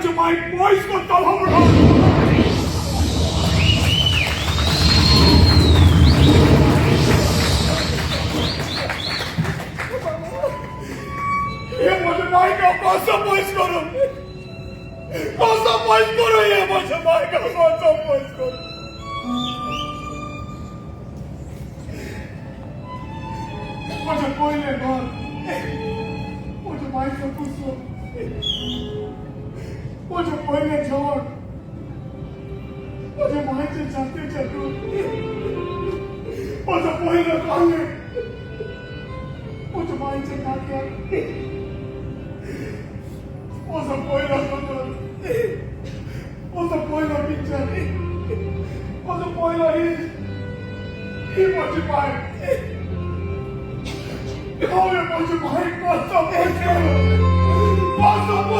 माझी mic voice करता भावना हे माझे माईक कसं वॉइस करू हे माझे माईक कसं वॉइस करू माझं पहिले घर माझ्या माईचं पुस्तक माझं पहिले झाड माझ्या माईचे जातीचे दूध माझं पहिलं कांदे माझ्या माईचे नाट्या माझं पहिलं बदल माझं पहिलं पिक्चर माझं पहिलं ही माझी माय Come on, what's your mind? What's up? What's up?